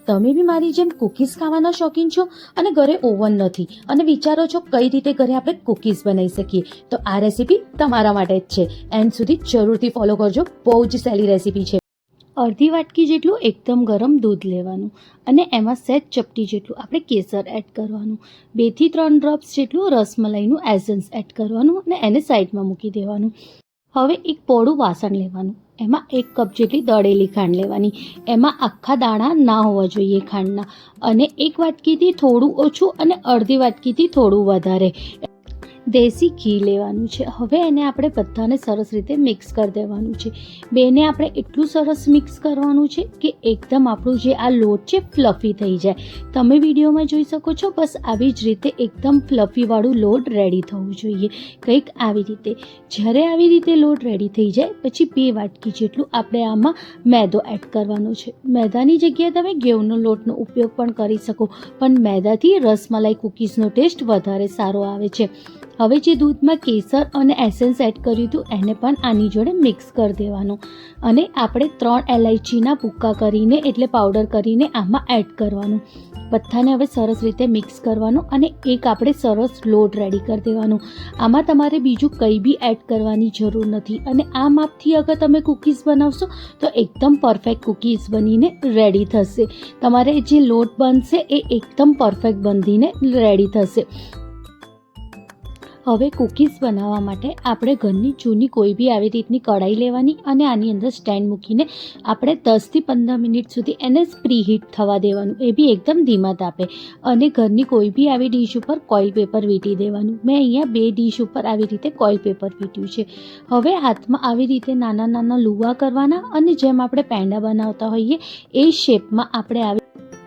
તમે બી મારી જેમ કૂકીઝ ખાવાના શોખીન છો અને ઘરે ઓવન નથી અને વિચારો છો કઈ રીતે ઘરે આપણે કૂકીઝ બનાવી શકીએ, તો આ રેસીપી તમારા માટે જ છે. એન્ડ સુધી જરૂરથી ફોલો કરજો. બહુ જ સહેલી રેસીપી છે. અડધી વાટકી જેટલું એકદમ ગરમ દૂધ લેવાનું અને એમાં સહેજ ચપટી જેટલું આપણે કેસર એડ કરવાનું. 2 થી 3 ડ્રોપ્સ જેટલું રસમલાઈનું એસન્સ એડ કરવાનું અને એને સાઈડમાં મૂકી દેવાનું. હવે એક પોળું વાસણ લેવાનું, એમાં 1 કપ જેટલી દળેલી ખાંડ લેવાની. એમાં આખા દાણા ના હોવા જોઈએ ખાંડના. અને 1 વાટકીથી થોડું ઓછું અને અડધી વાટકીથી થોડું વધારે દેશી ઘી લેવાનું છે. હવે એને આપણે બધાને સરસ રીતે મિક્સ કરી દેવાનું છે. બેને આપણે એટલું સરસ મિક્સ કરવાનું છે કે એકદમ આપણું જે આ લોટ છે ફ્લફી થઈ જાય. તમે વિડીયોમાં જોઈ શકો છો, બસ આવી જ રીતે એકદમ ફ્લફીવાળું લોટ રેડી થવું જોઈએ, કંઈક આવી રીતે. જ્યારે આવી રીતે લોટ રેડી થઈ જાય પછી 2 વાટકી જેટલું આપણે આમાં મેદો એડ કરવાનો છે. મેદાની જગ્યાએ તમે ઘઉંનો લોટનો ઉપયોગ પણ કરી શકો, પણ મેદાથી રસમલાઈ કૂકીઝનો ટેસ્ટ વધારે સારો આવે છે. હવે જે દૂધમાં કેસર અને એસેન્સ એડ કર્યું હતું એને પણ આની જોડે મિક્સ કરી દેવાનું અને આપણે 3 એલાયચીના ભૂક્કા કરીને એટલે પાવડર કરીને આમાં એડ કરવાનું. બધાને હવે સરસ રીતે મિક્સ કરવાનું અને એક આપણે સરસ લોટ રેડી કરી દેવાનું. આમાં તમારે બીજું કંઈ બી એડ કરવાની જરૂર નથી અને આ માપથી અગર તમે કૂકીઝ બનાવશો તો એકદમ પરફેક્ટ કૂકીઝ બનીને રેડી થશે. તમારે જે લોટ બનશે એ એકદમ પરફેક્ટ બંધીને રેડી થશે. હવે કૂકીઝ બનાવવા માટે આપણે ઘરની જૂની કોઈ બી આવી રીતની કઢાઈ લેવાની અને આની અંદર સ્ટેન્ડ મૂકીને આપણે 10 થી 15 મિનિટ સુધી એને પ્રીહીટ થવા દેવાનું, એ બી એકદમ ધીમા તાપે. અને ઘરની કોઈ બી આવી ડીશ ઉપર કોઇલ પેપર વીંટી દેવાનું. મેં અહીંયા 2 ડીશ ઉપર આવી રીતે કોઇલ પેપર વીંટ્યું છે. હવે હાથમાં આવી રીતે નાના નાના લુવા કરવાના અને જેમ આપણે પેંડા બનાવતા હોઈએ એ શેપમાં આપણે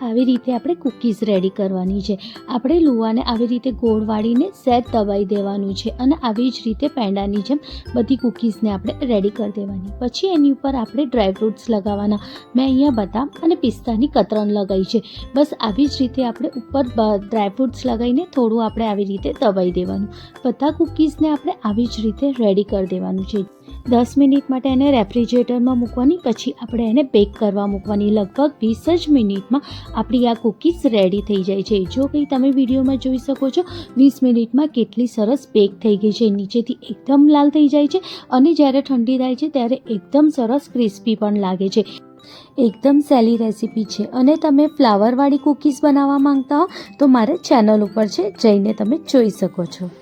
આવી રીતે આપણે કૂકીઝ રેડી કરવાની છે. આપણે લુવાને આવી રીતે ગોળ વાળીને સહેજ દબાઈ દેવાનું છે અને આવી જ રીતે પેંડાની જેમ બધી કૂકીઝને આપણે રેડી કરી દેવાની. પછી એની ઉપર આપણે ડ્રાયફ્રૂટ્સ લગાવવાના. મેં અહીંયા બદામ અને પિસ્તાની કતરણ લગાવી છે. બસ આવી જ રીતે આપણે ઉપર ડ્રાયફ્રૂટ્સ લગાવીને થોડું આપણે આવી રીતે દબાઈ દેવાનું. બધા કૂકીઝને આપણે આવી જ રીતે રેડી કરી દેવાનું છે. 10 મિનિટ માટે એને રેફ્રિજરેટરમાં મૂકવાની, પછી આપણે એને બેક કરવા મૂકવાની. લગભગ 20 જ મિનિટમાં આપણી આ કૂકીઝ રેડી થઈ જાય છે. જો કંઈ તમે વિડીયોમાં જોઈ શકો છો 20 મિનિટમાં કેટલી સરસ બેક થઈ ગઈ છે. નીચેથી એકદમ લાલ થઈ જાય છે અને જ્યારે ઠંડી થાય છે ત્યારે એકદમ સરસ ક્રિસ્પી પણ લાગે છે. એકદમ સહેલી રેસીપી છે અને તમે ફ્લાવરવાળી કૂકીઝ બનાવવા માંગતા હો તો મારે ચેનલ ઉપર છે, જઈને તમે જોઈ શકો છો.